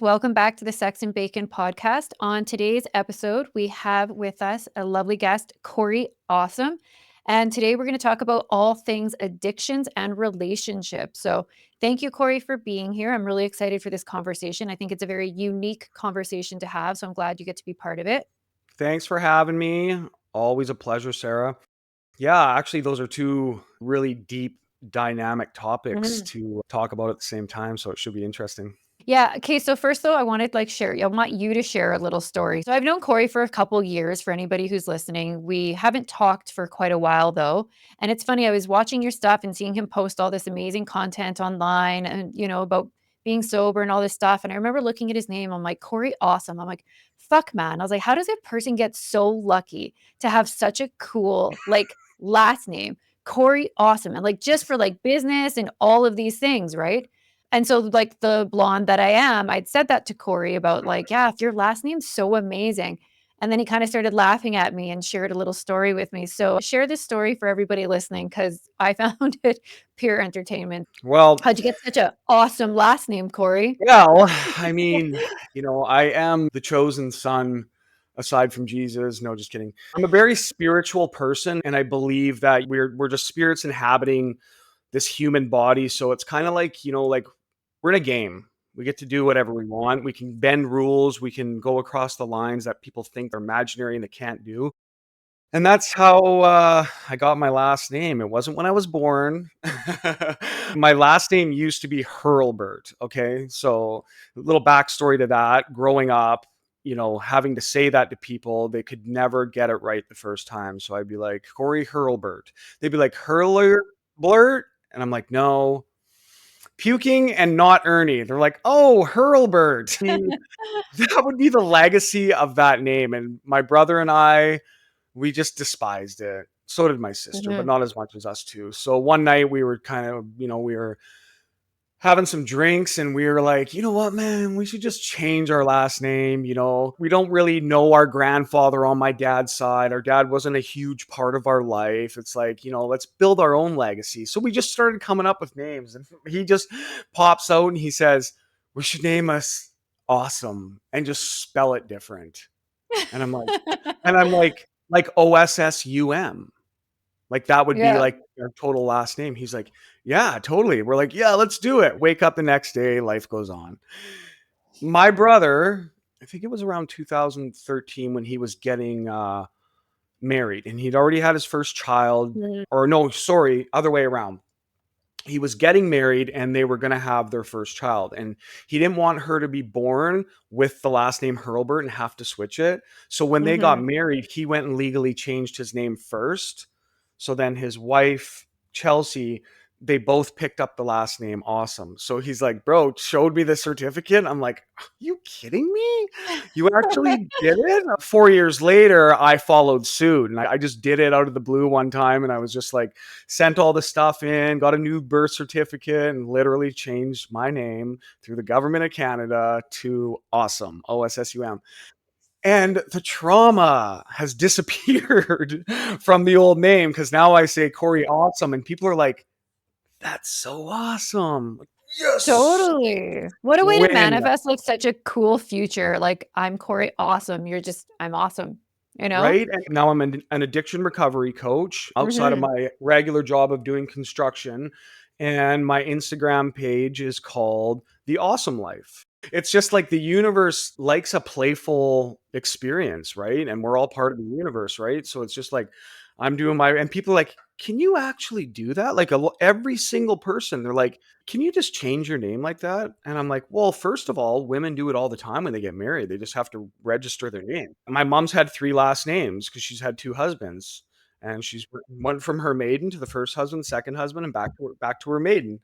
Welcome back to the Sex and Bacon podcast. On today's episode, we have with us a lovely guest, Corey Ossum. And today we're going to talk about all things addictions and relationships. So thank you, Corey, for being here. I'm really excited for this conversation. I think it's a very unique conversation to have. So I'm glad you get to be part of it. Thanks for having me. Always a pleasure, Sarah. Yeah, actually, those are two really deep, dynamic topics to talk about at the same time. So it should be interesting. Yeah. Okay. So first, though, I want you to share a little story. So I've known Corey for a couple years. For anybody who's listening, we haven't talked for quite a while, though. And it's funny. I was watching your stuff and seeing him post all this amazing content online, and about being sober and all this stuff. And I remember looking at his name. I'm like, Corey Ossum. I'm like, fuck, man. I was like, how does a person get so lucky to have such a cool last name, Corey Ossum, and just for business and all of these things, right? And so, the blonde that I am, I'd said that to Corey about yeah, if your last name's so amazing. And then he kind of started laughing at me and shared a little story with me. So share this story for everybody listening, because I found it pure entertainment. Well, How'd you get such an awesome last name, Corey? well, I mean, I am the chosen son aside from Jesus. No, just kidding. I'm a very spiritual person, and I believe that we're just spirits inhabiting this human body. So it's kind of like, we're in a game. We get to do whatever we want. We can bend rules. We can go across the lines that people think are imaginary and they can't do. And that's how I got my last name. It wasn't when I was born. My last name used to be Hurlbert. Okay. So a little backstory to that. Growing up, having to say that to people, they could never get it right the first time. So I'd be like, Corey Hurlbert. They'd be like, Hurler Blurt. And I'm like, no, puking and not Ernie. They're like, oh, Hurlbert. I mean, that would be the legacy of that name. And my brother and I, we just despised it. So did my sister, but not as much as us two. So one night we were kind of, we were having some drinks and we were like, you know what, man, we should just change our last name. We don't really know our grandfather on my dad's side. Our dad wasn't a huge part of our life. It's like, let's build our own legacy. So we just started coming up with names, and he just pops out and he says, we should name us Awesome and just spell it different. And I'm like OSSUM. Like that would be like our total last name. He's like, yeah, totally. We're like, yeah, let's do it. Wake up the next day, life goes on. My brother, I think it was around 2013 when he was getting married, and he'd already had his first child. Or no, sorry, other way around. He was getting married and they were going to have their first child, and he didn't want her to be born with the last name Hurlbert and have to switch it. So when they got married, he went and legally changed his name first. So then his wife, Chelsea, they both picked up the last name Awesome. So he's like, bro, showed me the certificate. I'm like, are you kidding me? You actually did it? 4 years later, I followed suit, and I just did it out of the blue one time. And I was just like, sent all the stuff in, got a new birth certificate, and literally changed my name through the government of Canada to Awesome, OSSUM. And the trauma has disappeared from the old name, because now I say Corey Awesome and people are like, that's so awesome. Like, yes. Totally. What a way to manifest such a cool future. I'm Corey Awesome. I'm awesome. Right? And now I'm an addiction recovery coach outside of my regular job of doing construction. And my Instagram page is called The Awesome Life. It's just like the universe likes a playful experience, right? And we're all part of the universe, right? So it's just like, I'm doing and people are like, can you actually do that? Like every single person, they're like, can you just change your name like that? And I'm like, well, first of all, women do it all the time when they get married. They just have to register their name. My mom's had 3 last names because she's had 2 husbands, and she's went from her maiden to the first husband, second husband, and back to her maiden.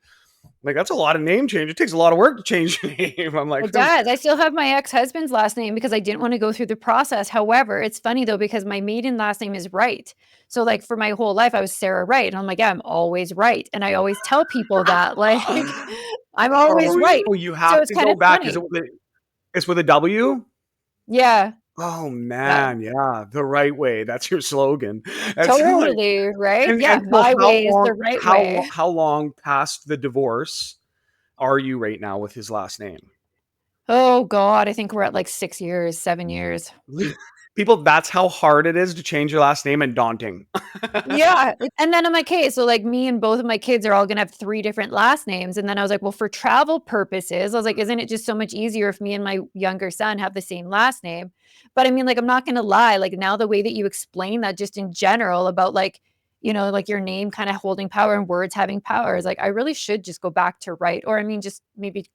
Like, that's a lot of name change. It takes a lot of work to change your name. I'm like, it does. I still have my ex-husband's last name because I didn't want to go through the process. However, it's funny though, because my maiden last name is Wright. So for my whole life, I was Sarah Wright. And I'm like, yeah, I'm always right. And I always tell people that, I'm always right. Oh, you have to go back. It's with a W? Yeah. Oh man, yeah, the right way. That's your slogan. That's totally right. My way is the right way. How long past the divorce are you right now with his last name? Oh god, I think we're at like 6 years, 7 years. People, that's how hard it is to change your last name and daunting. Yeah, and then I'm like, "Hey, so, like, me and both of my kids are all gonna have 3 different last names," and then I was like, "Well, for travel purposes," I was like, "Isn't it just so much easier if me and my younger son have the same last name?" But I mean, like, I'm not gonna lie, like, now the way that you explain that just in general about, like, like, your name kinda holding power and words having power is like, I really should just go back to write, or I mean, just maybe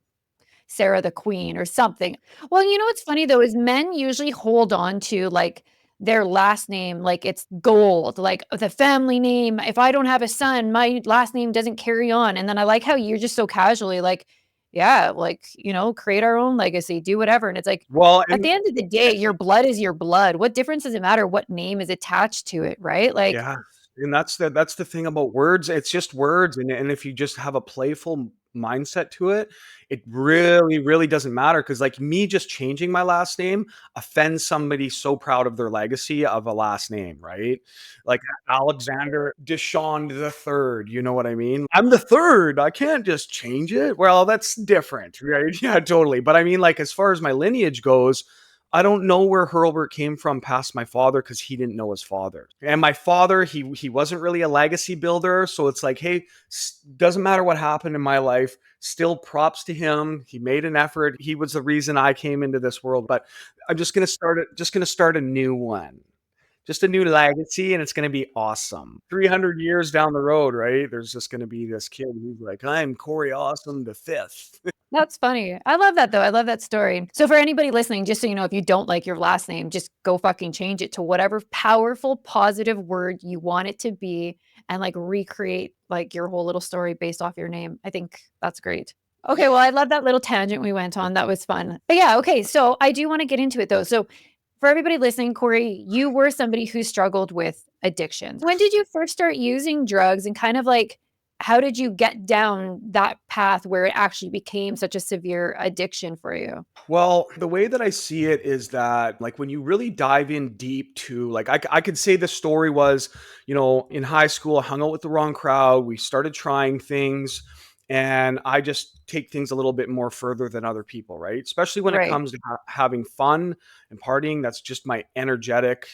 Sarah the Queen or something. Well, you know what's funny though is men usually hold on to, like, their last name like it's gold, like, the family name, if I don't have a son, my last name doesn't carry on, and then I like how you're just so casually like, "Yeah, like, create our own legacy, do whatever," and it's like, Well, at and the end of the day, your blood is your blood. What difference does it matter what name is attached to it, right? Like yeah, and that's the thing about words, it's just words, and if you just have a playful mindset to it, it really, really doesn't matter. Because like, me just changing my last name offends somebody so proud of their legacy of a last name, right? Like Alexander Deshawn the 3rd, you know what I mean? I'm the 3rd, I can't just change it. Well, that's different, right? Yeah, totally, but I mean, like, as far as my lineage goes, I don't know where Hurlbert came from past my father because he didn't know his father. And my father, he wasn't really a legacy builder. So it's like, hey, doesn't matter what happened in my life. Still props to him. He made an effort. He was the reason I came into this world. But I'm just gonna start it, just gonna start a new one. Just a new legacy, and it's gonna be awesome. 300 years down the road, right? There's just gonna be this kid who's like, I'm Corey Awesome the fifth. That's funny. I love that though. I love that story. So for anybody listening, just so you know, if you don't like your last name, just go fucking change it to whatever powerful, positive word you want it to be and like recreate like your whole little story based off your name. I think that's great. Okay, well, I love that little tangent we went on. That was fun. But yeah, okay, so I do want to get into it though. So for everybody listening, Corey, you were somebody who struggled with addiction. When did you first start using drugs and kind of like how did you get down that path where it actually became such a severe addiction for you? Well, the way that I see it is that, like, when you really dive in deep to, like, I could say the story was, in high school, I hung out with the wrong crowd. We started trying things, and I just take things a little bit more further than other people, right? Especially when it Right. comes to having fun and partying. That's just my energetic,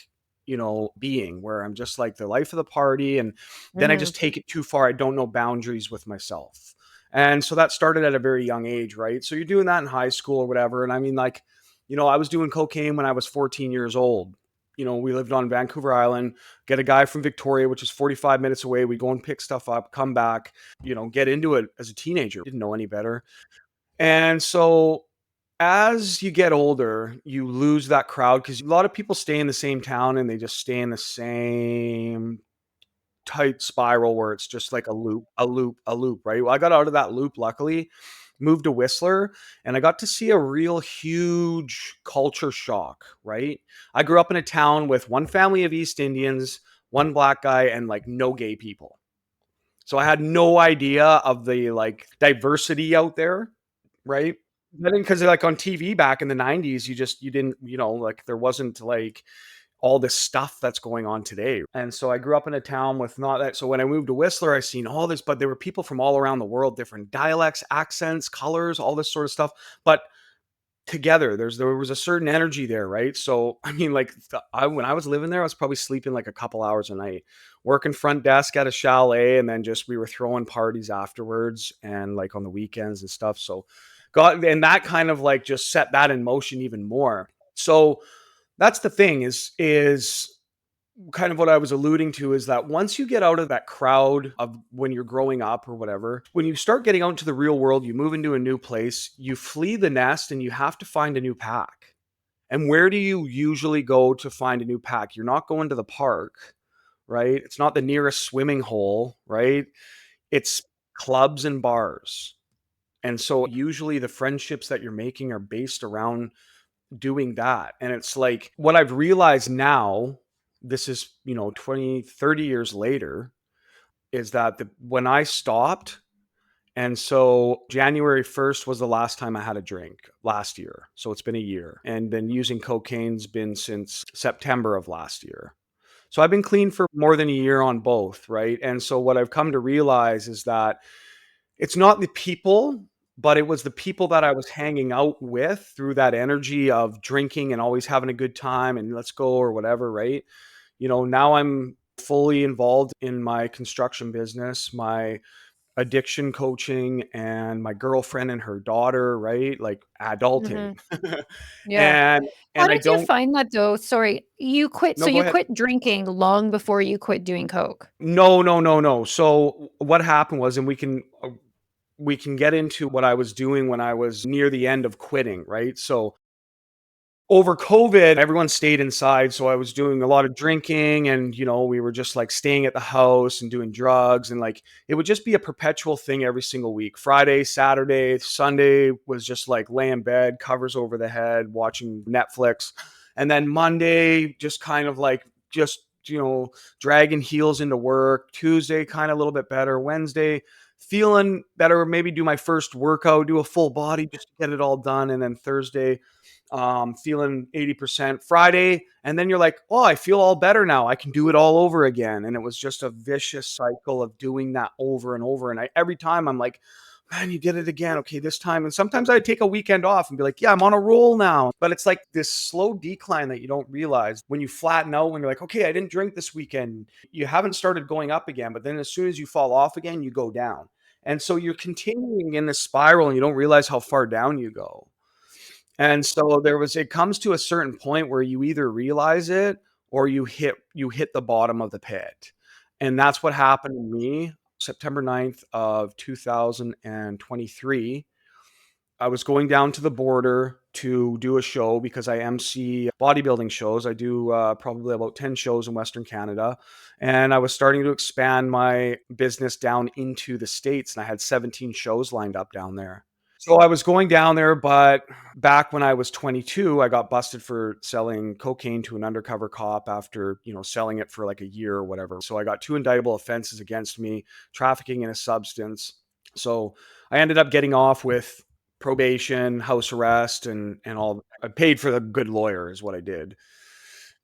being where I'm just like the life of the party. And then I Mhm. just take it too far. I don't know boundaries with myself. And so that started at a very young age, right? So you're doing that in high school or whatever. And I mean, like, I was doing cocaine when I was 14 years old. We lived on Vancouver Island, get a guy from Victoria, which is 45 minutes away. We go and pick stuff up, come back, get into it as a teenager. Didn't know any better. And so as you get older, you lose that crowd because a lot of people stay in the same town and they just stay in the same tight spiral where it's just like a loop, a loop, a loop, right? Well, I got out of that loop, luckily, moved to Whistler, and I got to see a real huge culture shock, right? I grew up in a town with one family of East Indians, one black guy, and like no gay people. So I had no idea of the like diversity out there, right? Because like on TV back in the 90s, you didn't, like there wasn't like all this stuff that's going on today. And so I grew up in a town with not that. So when I moved to Whistler, I seen all this, but there were people from all around the world, different dialects, accents, colors, all this sort of stuff. But together, there was a certain energy there, right? So I mean, like, when I was living there, I was probably sleeping like a couple hours a night, working front desk at a chalet, and then just we were throwing parties afterwards and like on the weekends and stuff. So got and that kind of like just set that in motion even more. So that's the thing is kind of what I was alluding to is that once you get out of that crowd of when you're growing up or whatever, when you start getting out into the real world, you move into a new place, you flee the nest and you have to find a new pack. And where do you usually go to find a new pack? You're not going to the park, right? It's not the nearest swimming hole, right? It's clubs and bars. And so usually the friendships that you're making are based around doing that. And it's like what I've realized now, this is, 20, 30 years later, is that when I stopped, and so January 1st was the last time I had a drink last year. So it's been a year. And then using cocaine's been since September of last year. So I've been clean for more than a year on both, right? And so what I've come to realize is that it's not the people, but it was the people that I was hanging out with through that energy of drinking and always having a good time and let's go or whatever, right? Now I'm fully involved in my construction business, my addiction coaching, and my girlfriend and her daughter, right? Like adulting. Mhm. Yeah. and How and I did you don't find that though? Sorry, no, go you ahead. quit drinking long before you quit doing coke? No, no, no, no. So what happened was, and we can get into what I was doing when I was near the end of quitting, right? So over COVID, everyone stayed inside, so I was doing a lot of drinking and, we were just, like, staying at the house and doing drugs, and, like, it would just be a perpetual thing every single week. Friday, Saturday, Sunday was just, like, lay in bed, covers over the head, watching Netflix, and then Monday, just kind of, like, just, dragging heels into work. Tuesday, kinda a little bit better. Wednesday, feeling better, maybe do my first workout, do a full body just to get it all done, and then Thursday, feeling 80%. Friday, and then you're like, oh, I feel all better now. I can do it all over again. And it was just a vicious cycle of doing that over and over. And every time I'm like, man, you did it again. Okay, this time. And sometimes I'd take a weekend off and be like, yeah, I'm on a roll now. But it's like this slow decline that you don't realize when you flatten out, when you're like, okay, I didn't drink this weekend. You haven't started going up again. But then as soon as you fall off again, you go down. And so you're continuing in this spiral and you don't realize how far down you go. And so it comes to a certain point where you either realize it or you hit the bottom of the pit. And that's what happened to me September 9th of 2023. I was going down to the border to do a show because I MC bodybuilding shows. I do probably about 10 shows in Western Canada. And I was starting to expand my business down into the States, and I had 17 shows lined up down there. So I was going down there, but back when I was 22, I got busted for selling cocaine to an undercover cop after, selling it for like a year or whatever. So I got two indictable offenses against me, trafficking in a substance. So I ended up getting off with probation, house arrest, and all. I paid for the good lawyer is what I did.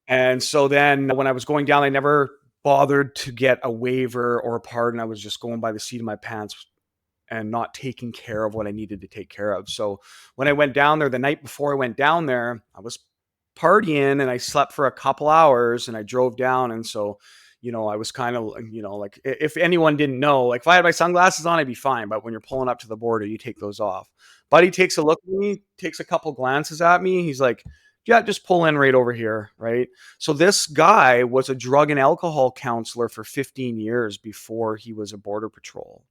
And so then when I was going down, I never bothered to get a waiver or a pardon. I was just going by the seat of my pants and not taking care of what I needed to take care of. So when I went down there, the night before I went down there, I was partying and I slept for a couple hours and I drove down. And so, I was kind of, like if anyone didn't know, like if I had my sunglasses on, I'd be fine. But when you're pulling up to the border, you take those off. Buddy takes a look at me, takes a couple glances at me. He's like, yeah, just pull in right over here. Right. So this guy was a drug and alcohol counselor for 15 years before he was a border patrol.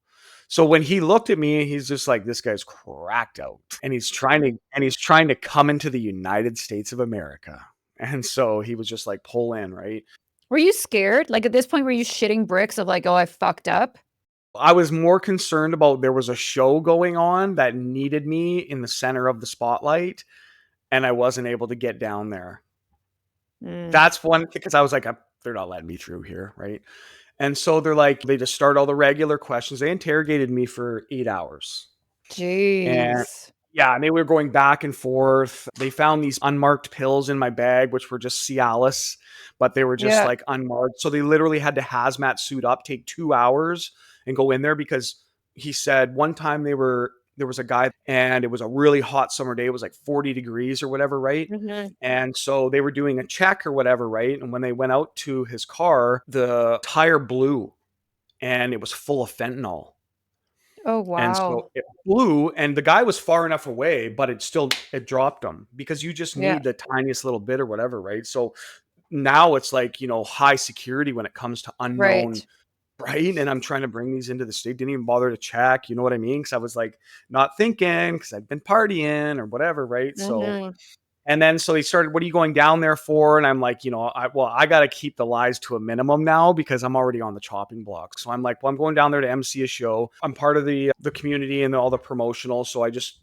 So when he looked at me, he's just like, this guy's cracked out and he's trying to come into the United States of America. And so he was just like, pull in, right? Were you scared? Like, at this point, were you shitting bricks of like, "Oh, I fucked up?" I was more concerned about there was a show going on that needed me in the center of the spotlight and I wasn't able to get down there. Mm. That's one because I was like, they're not letting me through here, right? And so they just start all the regular questions. They interrogated me for 8 hours. And Jeez. yeah, and they were going back and forth. They found these unmarked pills in my bag, which were just Cialis, but they were just Yeah. like unmarked. So they literally had to hazmat suit up, take 2 hours and go in there because he said one time there was a guy and it was a really hot summer day. It was like 40 degrees or whatever, right? Mhm. And so they were doing a check or whatever, right? And when they went out to his car, the tire blew and it was full of fentanyl. Oh, And so wow. it blew, and the guy was far enough away, but it dropped him because you just Yeah. need the tiniest little bit or whatever, right? So now it's like, high security when it comes to unknown, Right. right? And I'm trying to bring these into the state. Didn't even bother to check, you know what I mean? Because I was like not thinking because I'd been partying or whatever, right? So Mhm. and then so he started, what are you going down there for? And I'm like, I got to keep the lies to a minimum now because I'm already on the chopping block. So I'm like, well, I'm going down there to MC a show. I'm part of the community and all the promotional. So I just,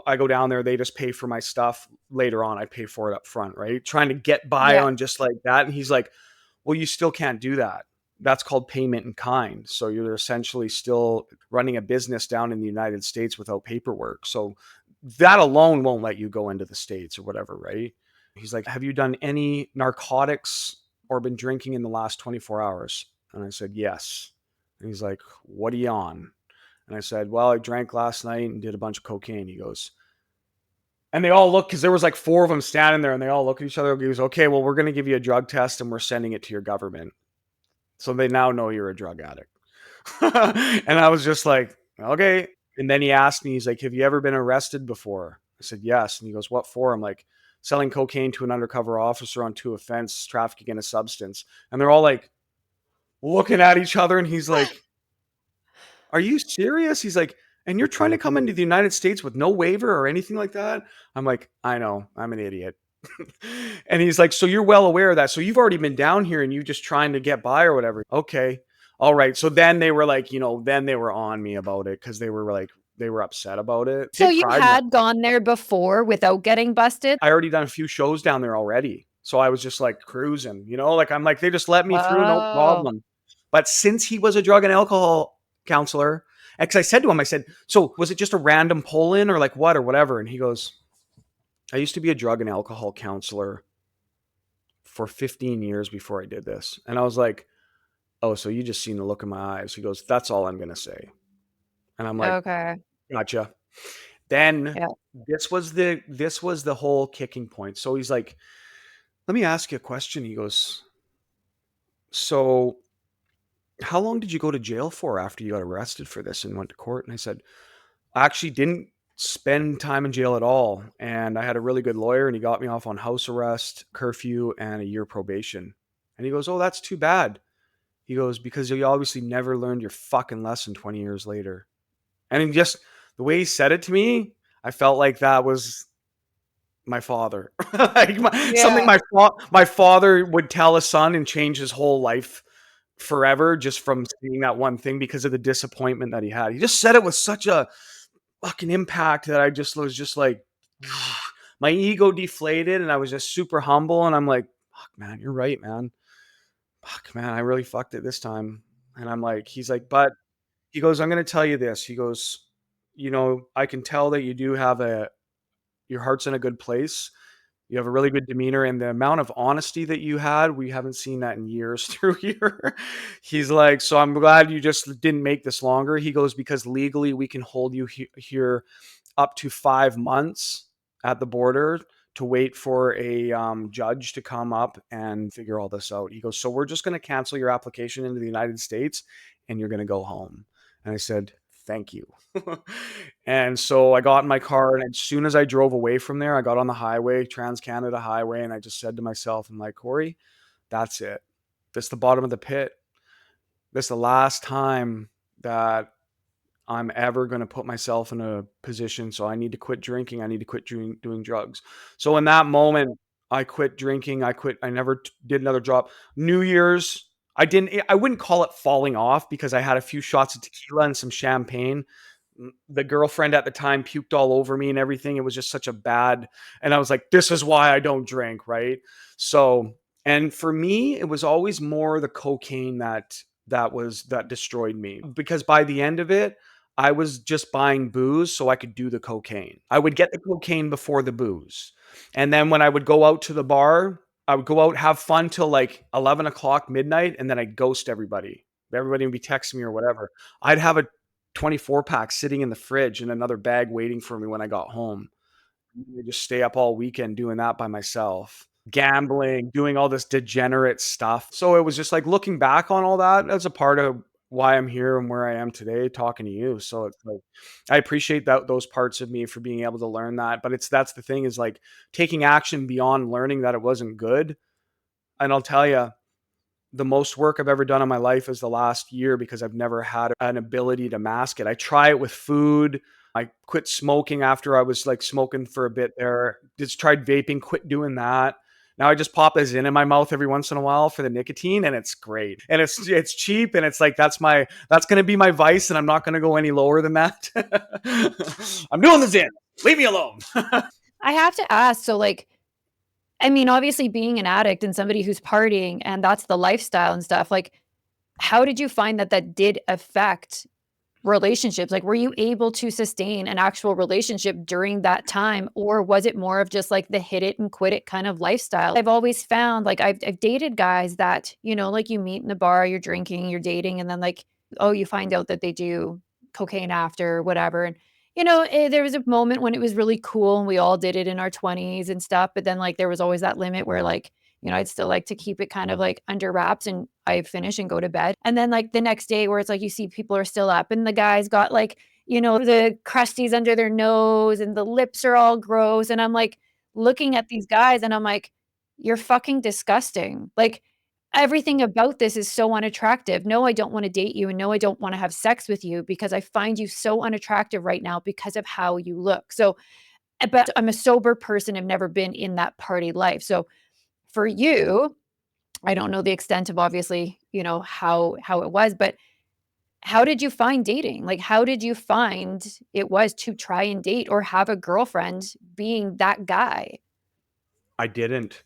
I go down there, they just pay for my stuff later on. I pay for it up front, right? Trying to get by Yeah. on just like that. And he's like, well, you still can't do that. That's called payment in kind. So you're essentially still running a business down in the United States without paperwork. So that alone won't let you go into the States or whatever, right? He's like, have you done any narcotics or been drinking in the last 24 hours? And I said, yes. And he's like, what are you on? And I said, well, I drank last night and did a bunch of cocaine. He goes, and they all look, because there was like four of them standing there, and they all look at each other. He goes, okay, well, we're going to give you a drug test and we're sending it to your government. So they now know you're a drug addict. And I was just like, okay. And then he asked me, he's like, have you ever been arrested before? I said, yes. And he goes, what for? I'm like, selling cocaine to an undercover officer on 2 offenses, trafficking in a substance. And they're all like looking at each other. And he's like, are you serious? He's like, and you're trying to come into the United States with no waiver or anything like that? I'm like, I know, I'm an idiot. And he's like, so you're well aware of that. So you've already been down here and you just trying to get by or whatever. Okay. All right. So then they were like, then they were on me about it because they were like, they were upset about it. So Take you pride in that. had gone there before without getting busted? I already done a few shows down there already. So I was just like cruising, like I'm like, they just let me through, no Whoa. problem. But since he was a drug and alcohol counselor, because I said to him, I said, so was it just a random pull in or like what or whatever? And he goes, I used to be a drug and alcohol counselor for 15 years before I did this. And I was like, oh, so you just seen the look in my eyes. He goes, that's all I'm going to say. And I'm like, Okay. gotcha. Then Yeah. this was the whole kicking point. So he's like, let me ask you a question. He goes, so how long did you go to jail for after you got arrested for this and went to court? And I said, I actually didn't spend time in jail at all. And I had a really good lawyer and he got me off on house arrest, curfew, and a year probation. And he goes, oh, that's too bad. He goes, because you obviously never learned your fucking lesson 20 years later. And he just, the way he said it to me, I felt like that was my father. Like something Yeah. my father would tell a son and change his whole life forever just from seeing that one thing because of the disappointment that he had. He just said it with such a fucking impact that I just was just like, my ego deflated and I was just super humble. And I'm like, fuck, man, you're right, man. Fuck, man, I really fucked it this time. And I'm like, he's like, but he goes, I'm going to tell you this. He goes, I can tell that you do have your heart's in a good place. You have a really good demeanor, and the amount of honesty that you had, we haven't seen that in years through here. He's like, so I'm glad you just didn't make this longer. He goes, because legally we can hold you here up to 5 months at the border to wait for a judge to come up and figure all this out. He goes, so we're just going to cancel your application into the United States and you're going to go home. And I said, thank you. And so I got in my car, and as soon as I drove away from there, I got on the highway, Trans Canada Highway, and I just said to myself, I'm like, Corey, that's it. This is the bottom of the pit. This is the last time that I'm ever going to put myself in a position. So I need to quit drinking. I need to quit doing drugs. So in that moment, I quit drinking. I never did another job. New Year's, I wouldn't call it falling off because I had a few shots of tequila and some champagne. The girlfriend at the time puked all over me and everything. It was just such a bad, and I was like, this is why I don't drink. Right. So, and for me, it was always more the cocaine that destroyed me, because by the end of it, I was just buying booze so I could do the cocaine. I would get the cocaine before the booze. And then when I would go out to the bar, I would go out, have fun till like 11 o'clock, midnight, and then I'd ghost everybody. Everybody would be texting me or whatever. I'd have a 24 pack sitting in the fridge and another bag waiting for me when I got home. I just stay up all weekend doing that by myself, gambling, doing all this degenerate stuff. So it was just like looking back on all that as a part of why I'm here and where I am today talking to you. So it's like I appreciate those parts of me for being able to learn that. But that's the thing, is like taking action beyond learning that it wasn't good. And I'll tell you, the most work I've ever done in my life is the last year, because I've never had an ability to mask it. I try it with food. I quit smoking after I was like smoking for a bit there. Just tried vaping, quit doing that. Now I just pop a Zyn in my mouth every once in a while for the nicotine, and it's great. And it's cheap, and it's like that's going to be my vice, and I'm not going to go any lower than that. I'm doing the Zyn. Leave me alone. I have to ask, so, like, I mean, obviously being an addict and somebody who's partying and that's the lifestyle and stuff, like, how did you find that that did affect relationships? Like, were you able to sustain an actual relationship during that time, or was it more of just, like, the hit it and quit it kind of lifestyle? I've always found, like, I've dated guys that, like, you meet in the bar, you're drinking, you're dating, and then, like, oh, you find out that they do cocaine after, whatever. And, there was a moment when it was really cool and we all did it in our 20s and stuff. But then, like, there was always that limit where, like, I'd still like to keep it kind of like under wraps and I finish and go to bed. And then, like, the next day where it's like you see people are still up and the guys got like, the crusties under their nose and the lips are all gross. And I'm like looking at these guys and I'm like, you're fucking disgusting. Like, everything about this is so unattractive. No, I don't wanna date you, and no, I don't wanna have sex with you because I find you so unattractive right now because of how you look. So, but I'm a sober person, I've never been in that party life. So, for you, I don't know the extent of obviously, how it was, but how did you find dating? Like, how did you find it was to try and date or have a girlfriend being that guy? I didn't.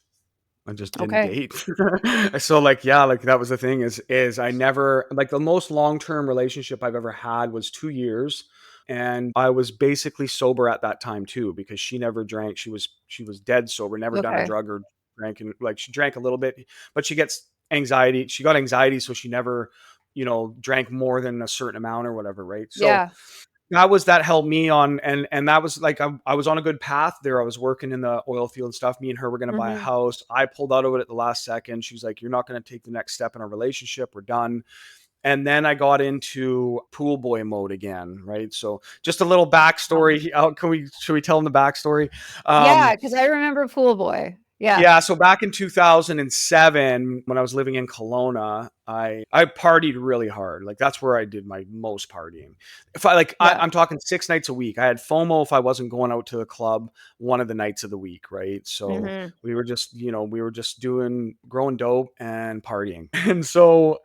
I just didn't Okay. date. So, like, yeah, like, that was the thing is I never like, the most long-term relationship I've ever had was 2 years, and I was basically sober at that time too because she never drank. She was dead sober, never done a Okay. drug or drank, and, like, she drank a little bit, but she gets anxiety. She got anxiety, so she never, drank more than a certain amount or whatever, right? So, Yeah. that helped me on, and that was like, I was on a good path there. I was working in the oil field and stuff. Me and her were gonna buy a Mhm. house. I pulled out of it at the last second. She's like, "You're not gonna take the next step in our relationship. We're done." And then I got into pool boy mode again, right? So just a little backstory. Should we tell them the backstory? Yeah, Um, because I remember Pool Boy. Yeah. yeah, so back in 2007, when I was living in Kelowna, I partied really hard. Like, that's where I did my most partying. If I like, Yeah. I'm talking 6 nights a week. I had FOMO if I wasn't going out to the club one of the nights of the week, right? So Mhm. we were just doing growing dope and partying. And so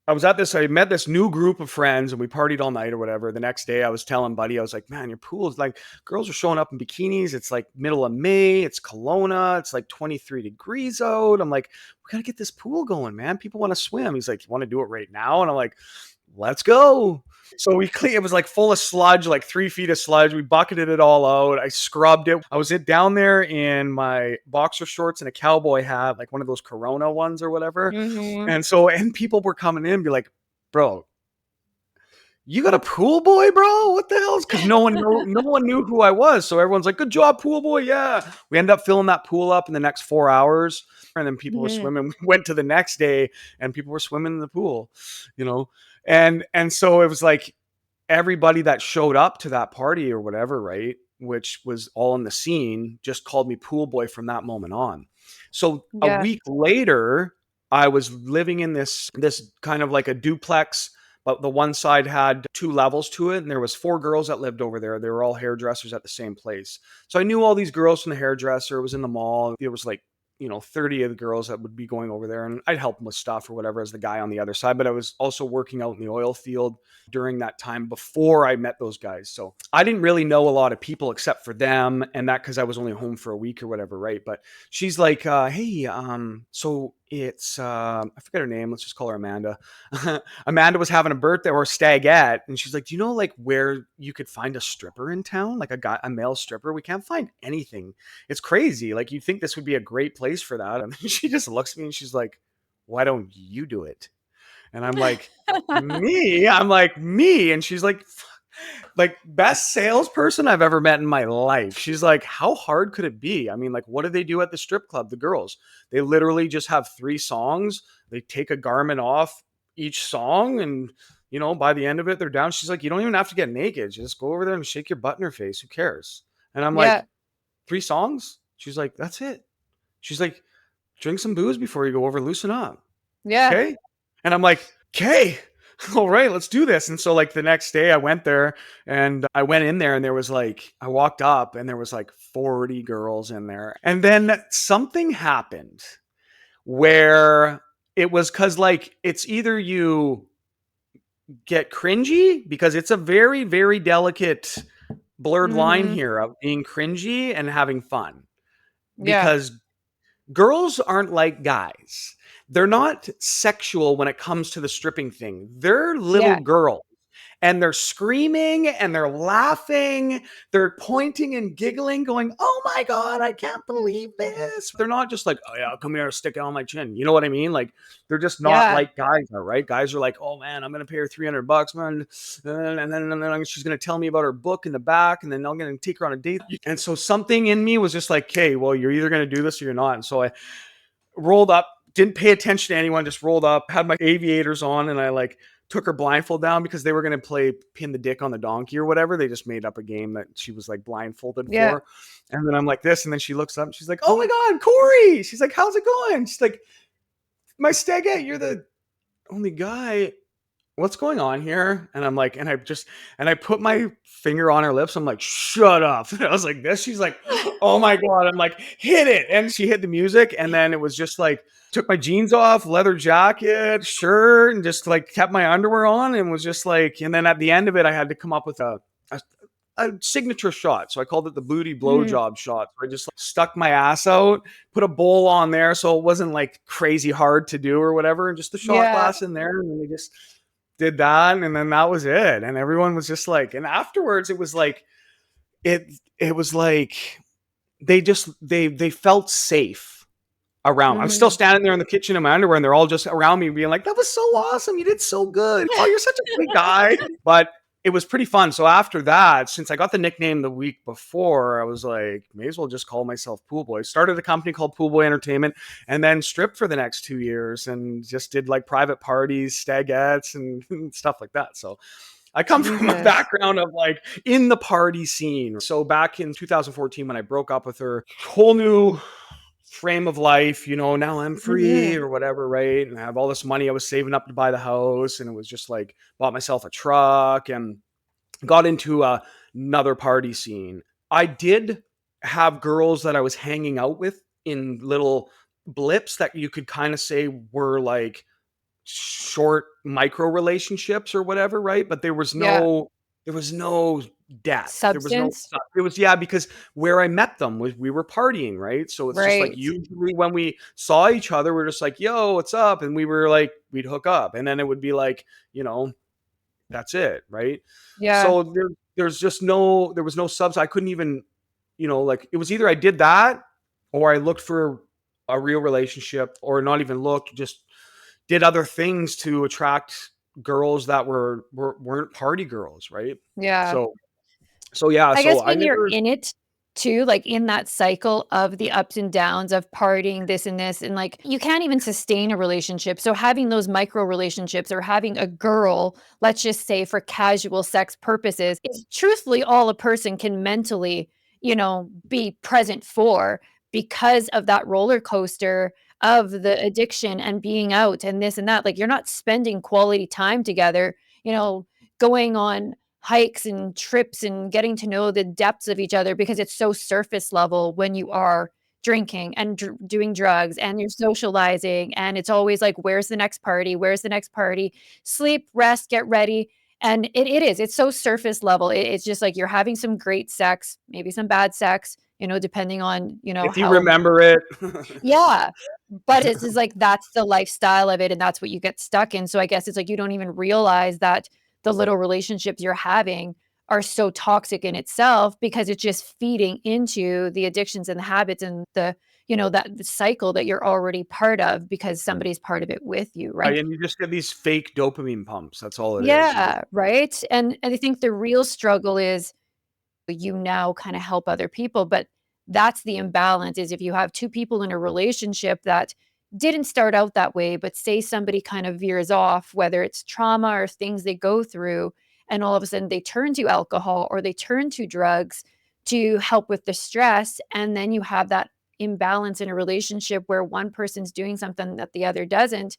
I met this new group of friends and we partied all night or whatever. The next day I was telling Buddy, I was like, man, your pool is like, girls are showing up in bikinis. It's like middle of May. It's Kelowna. It's like 23 degrees out. I'm like, we got to get this pool going, man. People want to swim. He's like, you want to do it right now? And I'm like, let's go. So it was like full of sludge, like 3 feet of sludge. We bucketed it all out. I scrubbed it. I was down there in my boxer shorts and a cowboy hat, like one of those Corona ones or whatever. Mhm. And people were coming in and be like, bro, you got a pool boy, bro? What the hell? Because no one knew who I was. So everyone's like, good job, pool boy. Yeah. We ended up filling that pool up in the next 4 hours. And then people were Mhm. swimming. We went to the next day and people were swimming in the pool, you know? And so it was like everybody that showed up to that party or whatever, right? Which was all in the scene, just called me pool boy from that moment on. So a Yeah. week later, I was living in this kind of like a duplex, but the one side had two levels to it, and there was four girls that lived over there. They were all hairdressers at the same place. So I knew all these girls from the hairdresser. It was in the mall. There was like 30 of the girls that would be going over there, and I'd help them with stuff or whatever as the guy on the other side. But I was also working out in the oil field during that time before I met those guys. So I didn't really know a lot of people except for them, and that because I was only home for a week or whatever, right? But she's like, hey, so it's I forget her name. Let's just call her Amanda. Amanda was having a birthday or a stagette, and she's like, do you know like where you could find a stripper in town, like a male stripper? We can't find anything. It's crazy. Like, you'd think this would be a great place for that. And she just looks at me and she's like, why don't you do it? And I'm like, me? I'm like, me? And she's like, best salesperson I've ever met in my life. She's like, how hard could it be? I mean, like, what do they do at the strip club? The girls, they literally just have 3 songs. They take a garment off each song, and by the end of it, they're down. She's like, you don't even have to get naked. Just go over there and shake your butt in her face. Who cares? And I'm Yeah. like, 3 songs? She's like, that's it. She's like, drink some booze before you go over, loosen up. Yeah. Okay. And I'm like, okay, all right, let's do this. And so, like, the next day I went there and I went in there and there was like, I walked up and there was like 40 girls in there. And then something happened where it was because, like, it's either you get cringy because it's a very, very delicate blurred line Mhm. here of being cringy and having fun Yeah. because girls aren't like guys. They're not sexual when it comes to the stripping thing. They're little Yeah. girls. and they're screaming and they're laughing. They're pointing and giggling, going, "Oh my God, I can't believe this." They're not just like, "Oh yeah, come here, stick it on my chin." You know what I mean? Like, they're just not Yeah. like guys are, right? Guys are like, "Oh man, I'm going to pay her $300, man. And then she's going to tell me about her book in the back. And then I'm going to take her on a date." And so something in me was just like, "Okay, well, you're either going to do this or you're not." And so I rolled up, didn't pay attention to anyone, just rolled up, had my aviators on, and I like took her blindfold down because they were going to play pin the dick on the donkey or whatever. They just made up a game that she was like blindfolded Yeah. for. And then I'm like this, and then she looks up and she's like, "Oh my God, Corey." She's like, "How's it going?" She's like, "My Stega, you're the only guy. What's going on here?" And I'm like, and I put my finger on her lips. I'm like, "Shut up." And I was like this. She's like, "Oh my God." I'm like, "Hit it." And she hit the music. And then it was just like, took my jeans off, leather jacket, shirt, and just like kept my underwear on and was just like, and then at the end of it, I had to come up with a signature shot. So I called it the booty Mhm. blowjob shot. So I just like, stuck my ass out, put a bowl on there so it wasn't like crazy hard to do or whatever, and just the shot Yeah. glass in there. And then they just did that. And then that was it. And everyone was just like, and afterwards it was like, it was like they felt safe around. I'm still Mhm. standing there in the kitchen in my underwear and they're all just around me being like, "That was so awesome. You did so good. Oh, you're such a great guy." But it was pretty fun. So after that, since I got the nickname the week before, I was like, may as well just call myself Pool Boy. Started a company called Pool Boy Entertainment and then stripped for the next 2 years and just did like private parties, stagettes, and stuff like that. So I come from a Jesus. background of like in the party scene. So back in 2014, when I broke up with her, whole new frame of life, now I'm free Mhm. or whatever, right? And I have all this money I was saving up to buy the house. And it was just like, bought myself a truck and got into another party scene. I did have girls that I was hanging out with in little blips that you could kind of say were like short micro relationships or whatever, right? But Yeah. there was no depth. There was no Substance? it was yeah, because where I met them was we were partying, right? So it's just like Right. usually when we saw each other, we're just like, "Yo, what's up?" And we were like, we'd hook up. And then it would be like, that's it, right? Yeah. So there was no subs. I couldn't even, like it was either I did that or I looked for a real relationship or not even looked, just did other things to attract girls that weren't party girls, right? Yeah. So yeah, I guess so I when you're never in it too, like in that cycle of the ups and downs of partying, this and this, and like you can't even sustain a relationship. So having those micro relationships or having a girl, let's just say for casual sex purposes, is truthfully all a person can mentally, be present for because of that roller coaster of the addiction and being out and this and that. Like you're not spending quality time together, going on hikes and trips and getting to know the depths of each other because it's so surface level when you are drinking and doing drugs and you're socializing and it's always like where's the next party, where's the next party, sleep, rest, get ready. And it's so surface level. It's just like you're having some great sex, maybe some bad sex, depending on if you how. remember it. Yeah, but it's just like that's the lifestyle of it, and that's what you get stuck in, so I guess it's like you don't even realize that the little relationships you're having are so toxic in itself because it's just feeding into the addictions and the habits and that the cycle that you're already part of because somebody's part of it with you, right? And you just get these fake dopamine pumps. That's all it is. You just Yeah, right? And I think the real struggle is you now kind of help other people, but that's the imbalance is if you have two people in a relationship that didn't start out that way, but say somebody kind of veers off, whether it's trauma or things they go through, and all of a sudden they turn to alcohol or they turn to drugs to help with the stress, and then you have that imbalance in a relationship where one person's doing something that the other doesn't,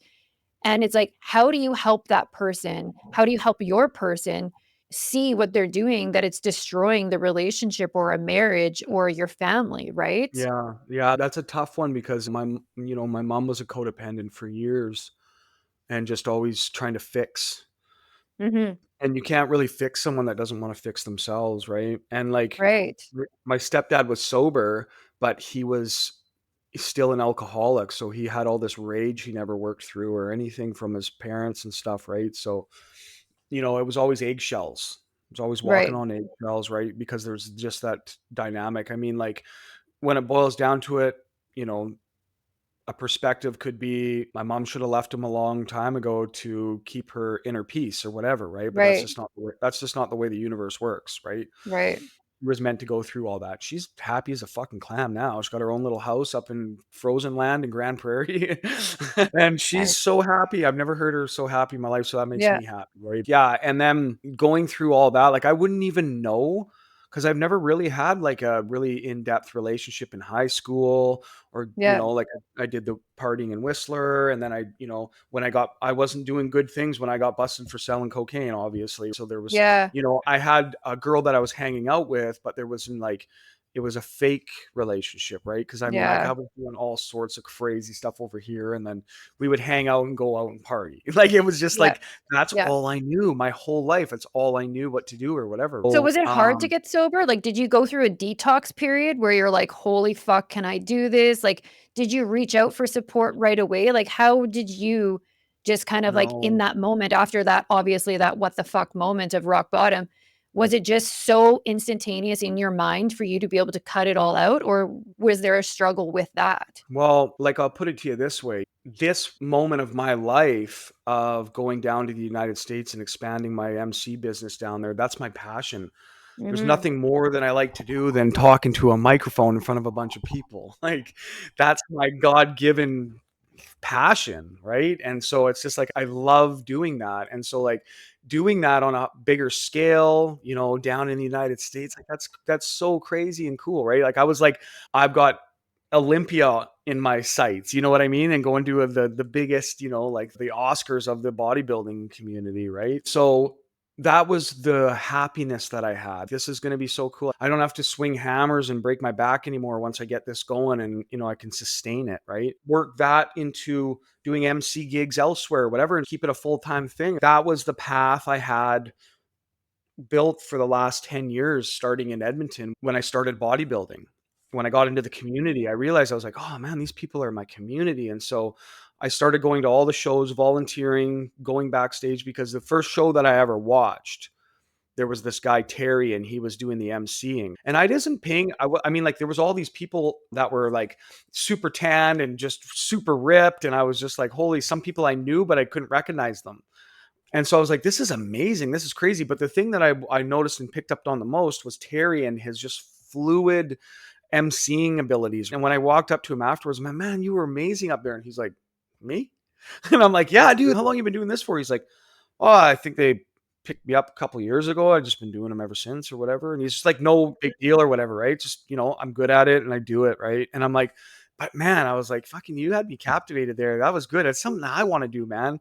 and it's like, how do you help that person? How do you help your person see what they're doing that it's destroying the relationship or a marriage or your family, right? yeah, yeah, that's a tough one because my mom was a codependent for years and just always trying to fix. Mhm. And you can't really fix someone that doesn't want to fix themselves, right? And like Right. my stepdad was sober, but he was still an alcoholic, so he had all this rage he never worked through or anything from his parents and stuff, right? So it was always eggshells. I was always walking Right. on eggshells, right? Because there's just that dynamic. I mean, like, when it boils down to it, you know, a perspective could be my mom should have left him a long time ago to keep her inner peace or whatever, right? But Right. that's just not the way the universe works, right? Right. Was meant to go through all that. She's happy as a fucking clam now. She's got her own little house up in frozen land in Grand Prairie. And she's Nice. so happy. I've never heard her so happy in my life, so that makes Yeah. me happy, right? Yeah, and then going through all that, like, I wouldn't even know because I've never really had, like, a really in-depth relationship in high school or, Yeah. like, I did the partying in Whistler, and then when I wasn't doing good things when I got busted for selling cocaine, obviously. So there was Yeah. I had a girl that I was hanging out with, but there wasn't like it was a fake relationship, right? Because I mean, like, I Yeah. was doing all sorts of crazy stuff over here, and then we would hang out and go out and party. Like, it was just Yeah. like that's Yeah. all I knew my whole life. It's all I knew what to do or whatever. So So, was it hard to get sober? Like, did you go through a detox period where you're like, "Holy fuck, can I do this?" Like, did you reach out for support right away? Like, how did you just kind of like in no. that moment after that, obviously that what the fuck moment of rock bottom, was it just so instantaneous in your mind for you to be able to cut it all out, or was there a struggle with that? Well, like, I'll put it to you this way. This moment of my life of going down to the United States and expanding my MC business down there, that's my passion. There's Mhm. nothing more that I like to do than talking to a microphone in front of a bunch of people. Like, that's my God-given passion, right? And so it's just like I love doing that. And so, like, doing that on a bigger scale, down in the United States, like, that's so crazy and cool, right? Like, I was like, I've got Olympia in my sights, you know what I mean? And going to the biggest, like the Oscars of the bodybuilding community, right? So that was the happiness that I had. This is going to be so cool. I don't have to swing hammers and break my back anymore once I get this going, and I can sustain it, right? Work that into doing MC gigs elsewhere, whatever, and keep it a full-time thing. That was the path I had built for the last 10 years, starting in Edmonton when I started bodybuilding. When I got into the community, I realized I was like, oh man, these people are my community. And so I started going to all the shows, volunteering, going backstage, because the first show that I ever watched, there was this guy Terry, and he was doing the emceeing. And I wasn't paying. I mean, like, there was all these people that were like super tanned and just super ripped, and I was just like, holy! Some people I knew, but I couldn't recognize them. And so I was like, this is amazing. This is crazy. But the thing that I noticed and picked up on the most was Terry and his just fluid emceeing abilities. And when I walked up to him afterwards, man, you were amazing up there. And he's like, me? And I'm like, yeah, dude, how long you been doing this for? He's like, oh, I think they picked me up a couple years ago. I've just been doing them ever since or whatever. And he's just like, no big deal or whatever, right? Just, I'm good at it and I do it, right? And I'm like, but man, I was like, fucking, you had me captivated there. That was good. It's something that I want to do, man.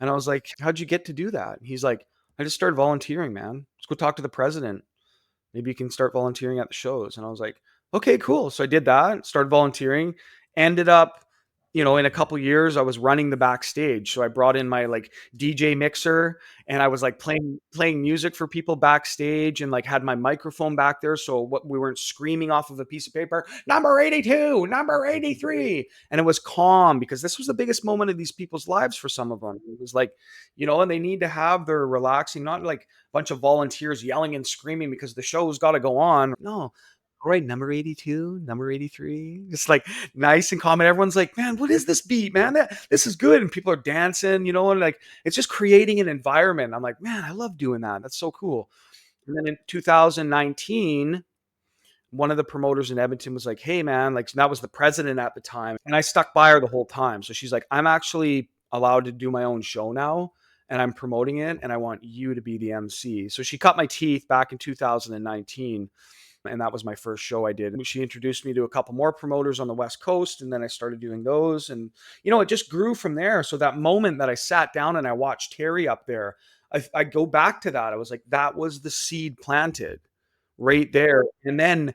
And I was like, how'd you get to do that? And he's like, I just started volunteering, man. Let's go talk to the president. Maybe you can start volunteering at the shows. And I was like, okay, cool. So I did that, started volunteering, ended up, in a couple years, I was running the backstage. So I brought in my like DJ mixer, and I was like playing music for people backstage, and like had my microphone back there. So what we weren't screaming off of a piece of paper, number 82, number 83. And it was calm because this was the biggest moment of these people's lives for some of them. It was like, and they need to have their relaxing, not like bunch of volunteers yelling and screaming because the show's got to go on. No. All right, number 82, number 83. Just like nice and calm. And everyone's like, man, what is this beat, man? This is good. And people are dancing, and like it's just creating an environment. I'm like, man, I love doing that. That's so cool. And then in 2019, one of the promoters in Edmonton was like, hey, man, like, that was the president at the time. And I stuck by her the whole time. So she's like, I'm actually allowed to do my own show now, and I'm promoting it, and I want you to be the MC. So she cut my teeth back in 2019. And that was my first show I did. She introduced me to a couple more promoters on the West Coast, and then I started doing those. And, it just grew from there. So that moment that I sat down and I watched Terry up there, I go back to that. I was like, that was the seed planted right there. And then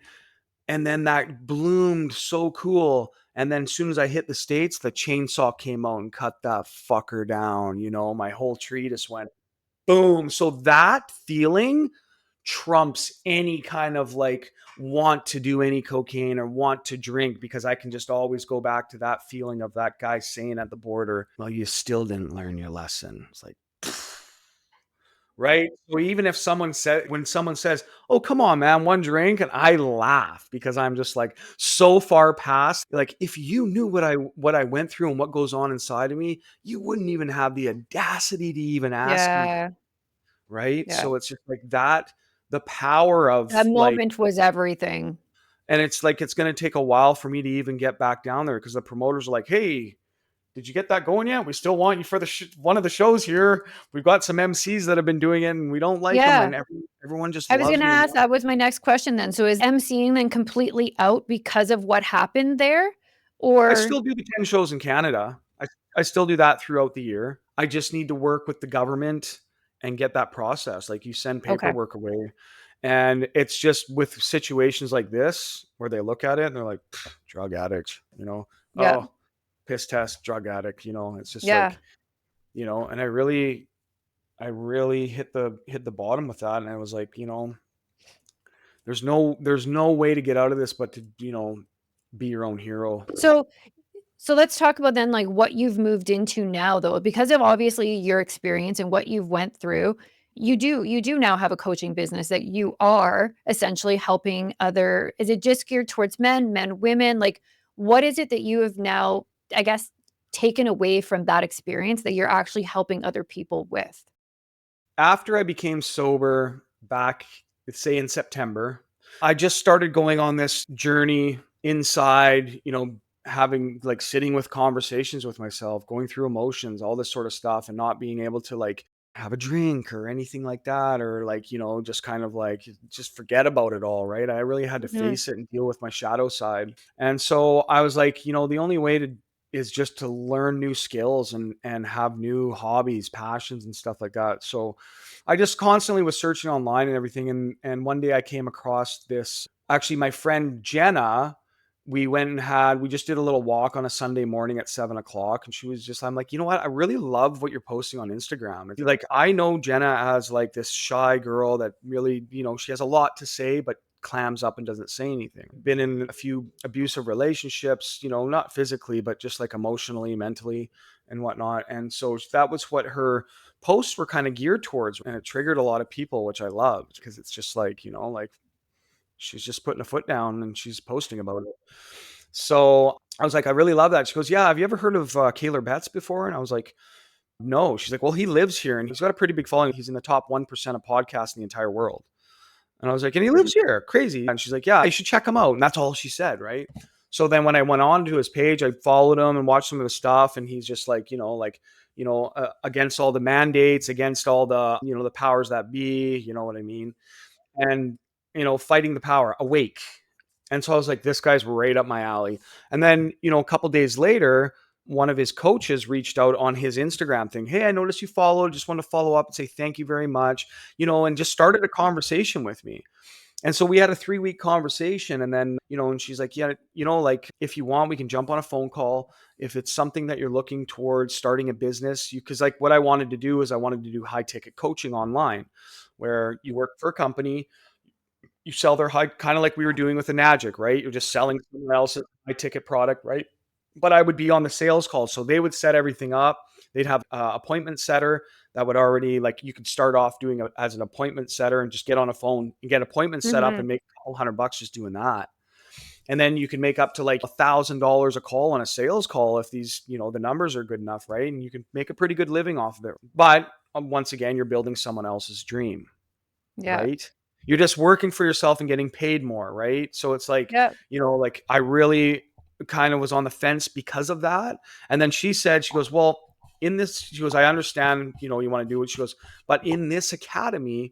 that bloomed so cool. And then as soon as I hit the States, the chainsaw came out and cut that fucker down. My whole tree just went boom. So that feeling trumps any kind of like want to do any cocaine or want to drink, because I can just always go back to that feeling of that guy saying at the border, well, you still didn't learn your lesson. It's like, right? So even if when someone says, "Oh, come on, man, one drink," and I laugh because I'm just like so far past. Like, if you knew what I went through and what goes on inside of me, you wouldn't even have the audacity to even ask me, Yeah, right? yeah. So it's just like that, the power That of like, moment was everything. and it's like it's going to take a while for me to even get back down there because the promoters are like, "Hey, did you get that going yet? We still want you for one of the shows here. We've got some MCs that have been doing it and we don't like them." Yeah. And everyone just I was loves gonna me. ask, that was my next question then. So is emceeing then completely out because of what happened there? I Or still do the 10 shows in Canada. I still do that throughout the year. I just need to work with the government and get that process. Like, you send okay. paperwork away. And it's just with situations like this where they look at it and they're like, drug addict, Yeah. oh, piss test, drug addict, it's just Yeah. like, and I really hit the bottom with that. And I was like, there's no way to get out of this but to, be your own hero. So so let's talk about then like what you've moved into now though. Because of obviously your experience and what you've went through, you do now have a coaching business that you are essentially helping other, is it just geared towards men, women? Like what is it that you have now, I guess, taken away from that experience that you're actually helping other people with? After I became sober back, let's say in September, I just started going on this journey inside, having like sitting with conversations with myself, going through emotions, all this sort of stuff, and not being able to like have a drink or anything like that, or like, just kind of like just forget about it all, right? I really had to Mhm. face it and deal with my shadow side. And so I was like, the only way to is just to learn new skills and have new hobbies, passions and stuff like that. So I just constantly was searching online and everything. And one day I came across this, actually my friend Jenna, we just did a little walk on a Sunday morning at 7 o'clock. And she was just, I'm like, you know what? I really love what you're posting on Instagram. It's like, I know Jenna as like this shy girl that really, she has a lot to say, but clams up and doesn't say anything. Been in a few abusive relationships, not physically, but just like emotionally, mentally, and whatnot. And so that was what her posts were kind of geared towards. And it triggered a lot of people, which I loved because it's just like, like she's just putting a foot down and she's posting about it. So I was like, I really love that. She goes, "Yeah, have you ever heard of Kaler Betts before?" And I was like, "No." She's like, "Well, he lives here and he's got a pretty big following. He's in the top 1% of podcasts in the entire world." And I was like, "And he lives here? Crazy." And she's like, "Yeah, you should check him out." And that's all she said, right? So then when I went on to his page, I followed him and watched some of his stuff. And he's just like, against all the mandates, against all the, the powers that be, you know what I mean? And, fighting the power, awake. And so I was like, this guy's right up my alley. And then, a couple days later, one of his coaches reached out on his Instagram thing. "Hey, I noticed you followed. Just want to follow up and say thank you very much," and just started a conversation with me. And so we had a 3-week conversation. And then, and she's like, "Yeah, like if you want, we can jump on a phone call. If it's something that you're looking towards starting a business, because like what I wanted to do is I wanted to do high ticket coaching online where you work for a company, you sell their high, kind of like we were doing with the Magic, right? You're just selling someone else's high ticket product, right? But I would be on the sales call. So they would set everything up. They'd have an appointment setter that would already, like, you could start off doing it as an appointment setter and just get on a phone and get appointments set up Mhm. and make a couple $100 just doing that. And then you can make up to like $1,000 a call on a sales call if these, the numbers are good enough, right? And you can make a pretty good living off of it. But once again, you're building someone else's dream, Yeah. right? You're just working for yourself and getting paid more, right? So it's like, Yep. like I really kind of was on the fence because of that. And then she goes, "Well, she goes, I understand, you want to do it." She goes, "But in this academy,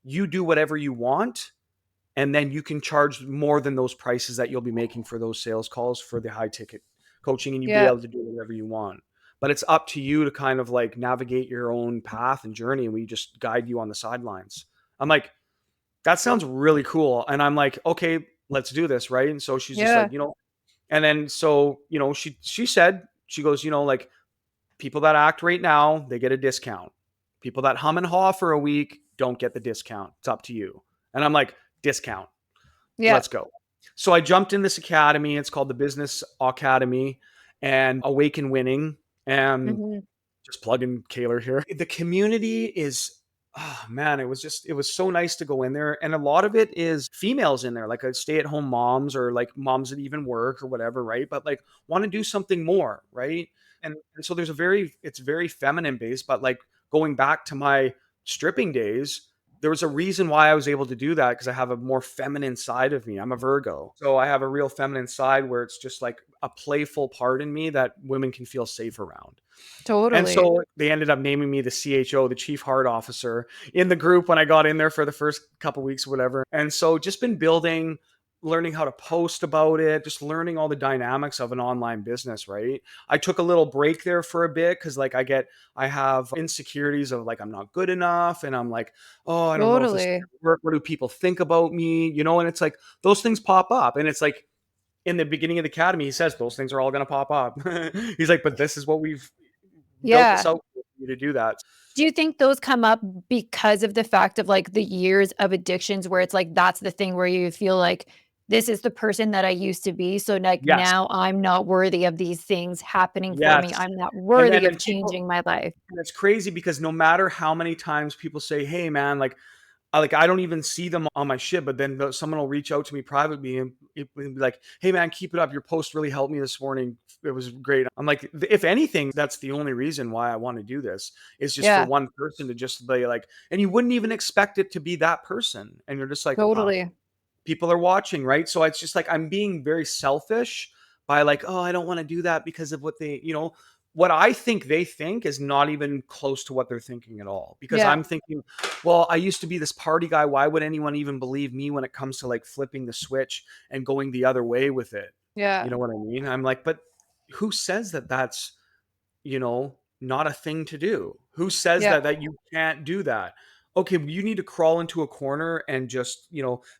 you do whatever you want. And then you can charge more than those prices that you'll be making for those sales calls for the high ticket coaching, and you'll be Yeah. able to do whatever you want. But it's up to you to kind of like navigate your own path and journey. And we just guide you on the sidelines." I'm like, that sounds really cool. And I'm like, "Okay, let's do this." Right. And so she's just like, Yeah. and then so, she said, she goes, like people that act right now, they get a discount. People that hum and haw for a week don't get the discount. It's up to you. And I'm like, discount. Yeah. Let's go. So I jumped in this academy. It's called the Business Academy and Awaken Winning. And Mhm. just plug in Kaler here. The community is Oh man, it was so nice to go in there. And a lot of it is females in there, like stay-at-home moms or like moms that even work or whatever, right? But like want to do something more, right? And so it's very feminine based, but like going back to my stripping days, there was a reason why I was able to do that because I have a more feminine side of me. I'm a Virgo. So I have a real feminine side where it's just like a playful part in me that women can feel safe around. And Totally. so they ended up naming me the CHO, the Chief Heart Officer, in the group when I got in there for the first couple weeks or whatever. And so just been building, learning how to post about it, just learning all the dynamics of an online business, right? I took a little break there for a bit because like I have insecurities of like I'm not good enough and I'm like, oh, I don't know if this is Totally. gonna work. What do people think about me? You know, and it's like those things pop up. And it's like in the beginning of the academy, he says those things are all gonna pop up. He's like, but this is what we've built this Yeah. out for you to do that. Do you think those come up because of the fact of, like, the years of addictions where it's like that's the thing where you feel like, "This is the person that I used to be, so, like, Yes. now I'm not worthy of these things happening for me. Yes. I'm not And worthy then of and people changing my life." and it's crazy because no matter how many times people say, "Hey, man," like I don't even see them on my shit, but then someone will reach out to me privately and be like, "Hey, man, keep it up. Your post really helped me this morning. It was great." I'm like, if anything, that's the only reason why I want to do this is just for Yeah, one person to just be like, and you wouldn't even expect it to be that person, and you're just like, "Wow, totally. people are watching," right? So it's just like I'm being very selfish by like, oh, I don't want to do that because of what they, what I think they think is not even close to what they're thinking at all. Because Yeah, I'm thinking, well, I used to be this party guy. Why would anyone even believe me when it comes to like flipping the switch and going the other way with it? You yeah, know what I mean? I'm like, but who says that that's not a thing to do? Who says yeah, that you can't do that? Okay, well, you need to crawl into a corner and just,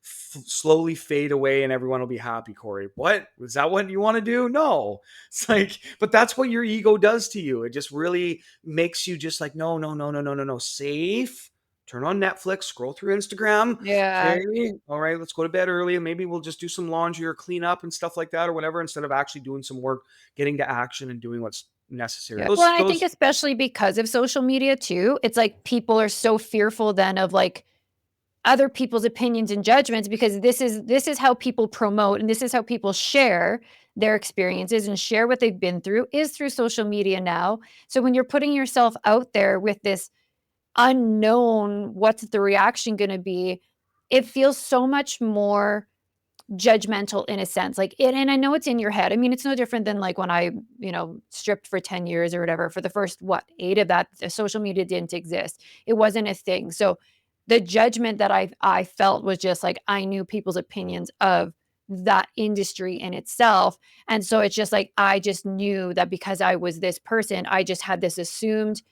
slowly fade away and everyone will be happy, Corey. What? Is that what you want to do? No. It's like, but that's what your ego does to you. It just really makes you just like, no, no, no, no, no, no, no. Safe. Turn on Netflix, scroll through Instagram. yeah. Okay. All right, let's go to bed early. And maybe we'll just do some laundry or clean up and stuff like that or whatever, instead of actually doing some work, getting to action and doing what's necessary. Yeah. Well, and I think Those especially because of social media too, it's like people are so fearful then of, like, other people's opinions and judgments because this is how people promote and this is how people share their experiences and share what they've been through is through social media now. So when you're putting yourself out there with this unknown what's the reaction going to be, it feels so much more judgmental in a sense, like, and I know it's in your head. I mean, it's no different than, like, when I, stripped for 10 years or whatever. For the first, what, 8 of that, the social media didn't exist. It wasn't a thing. So, the judgment that I felt was just, like, I knew people's opinions of that industry in itself, and so it's just, like, I just knew that because I was this person, I just had this assumed,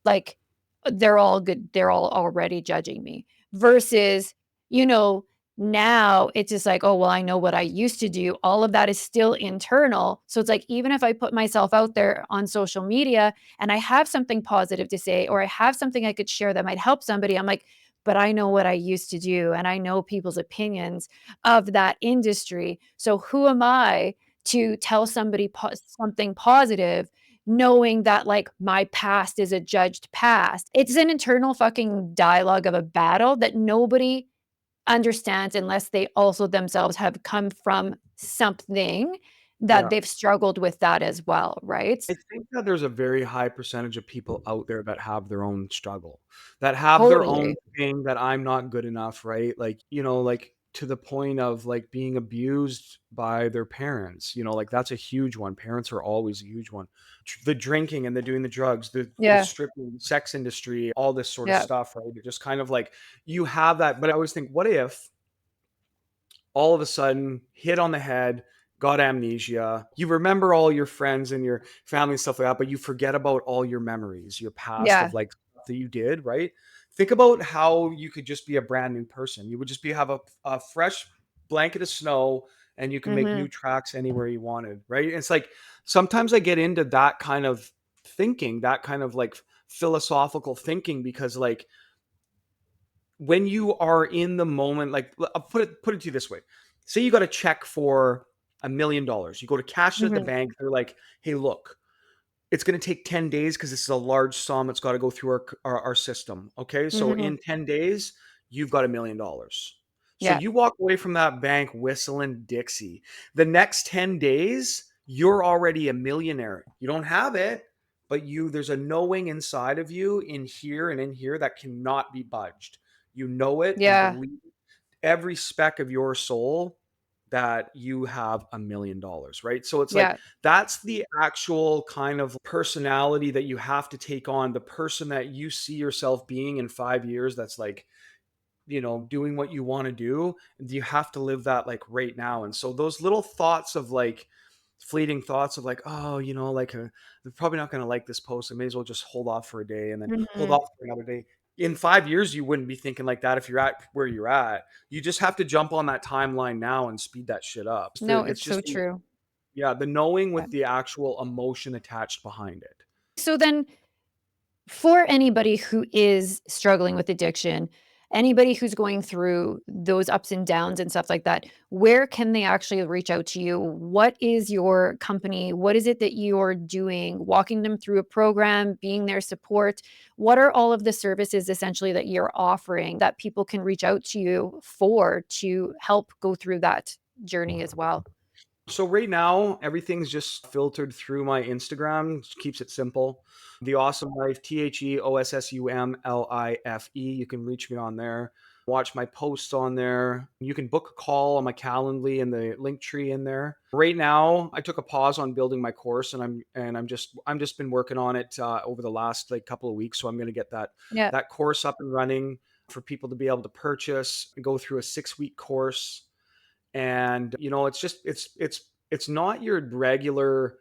like, they're all good, they're all already judging me, versus, you know, now it's just like, "Oh, well, I know what I used to do." All of that is still internal. So it's like, even if I put myself out there on social media and I have something positive to say, or I have something I could share that might help somebody, I'm like, but I know what I used to do and I know people's opinions of that industry. So who am I to tell somebody something positive knowing that, like, my past is a judged past? It's an internal fucking dialogue of a battle that nobody understands unless they also themselves have come from something that Yeah. they've struggled with that as well, right? I think that there's a very high percentage of people out there that have their own struggle, that have their own Totally. thing that I'm not good enough, right? Like, like to the point of like being abused by their parents, like that's a huge one. Parents are always a huge one. The drinking and the doing the drugs, the Yeah, stripping, sex industry, all this sort of yeah, stuff, right? It just kind of like you have that. But I always think, what if all of a sudden hit on the head, got amnesia. You remember all your friends and your family and stuff like that, but you forget about all your memories, your past yeah, of like stuff that you did, right? Think about how you could just be a brand new person. You would just be have a fresh blanket of snow and you can make new mhm, tracks anywhere you wanted, right? It's like sometimes I get into that kind of thinking, that kind of like philosophical thinking because like when you are in the moment, like I'll put it to you this way. Say you got a check for $1 million. You go to cash it at the mhm, bank. They're like, hey, look, it's going to take 10 days because this is a large sum. It's got to go through our system. Okay. So Mhm. in 10 days, you've got $1 million. So Yeah. you walk away from that bank whistling Dixie. The next 10 days, you're already a millionaire. You don't have it, but there's a knowing inside of you in here and in here that cannot be budged. You know it and Yeah. believe every speck of your soul that you have $1 million, right? So it's like Yeah. that's the actual kind of personality that you have to take on, the person that you see yourself being in 5 years. That's like, doing what you want to do. You have to live that like right now. And so those little thoughts of like fleeting thoughts of like, oh, like they're probably not going to like this post. I may as well just hold off for a day and then hold Mhm. off for another day. In 5 years, you wouldn't be thinking like that if you're at where you're at. You just have to jump on that timeline now and speed that shit up. No, It's it's so just, true. yeah, the knowing Yeah. with the actual emotion attached behind it. So then for anybody who is struggling with addiction, anybody who's going through those ups and downs and stuff like that, where can they actually reach out to you? What is your company? What is it that you're doing? Walking them through a program, being their support? What are all of the services essentially that you're offering that people can reach out to you for to help go through that journey as well? So right now, everything's just filtered through my Instagram. Just keeps it simple. The Awesome Life, TheOssumLife. You can reach me on there. Watch my posts on there. You can book a call on my Calendly and the link tree in there. Right now, I took a pause on building my course, and I'm just been working on it over the last like couple of weeks. So I'm going to get Yeah. that course up and running for people to be able to purchase and go through a 6-week course. And it's just it's not your regular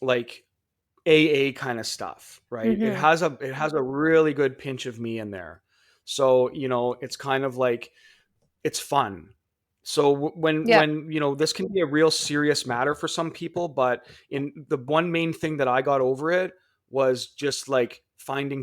like AA kind of stuff, right? it Mhm. has a it has a really good pinch of me in there. So it's kind of like it's fun. So Yeah. when this can be a real serious matter for some people, but in the one main thing that I got over it was just like Yeah. finding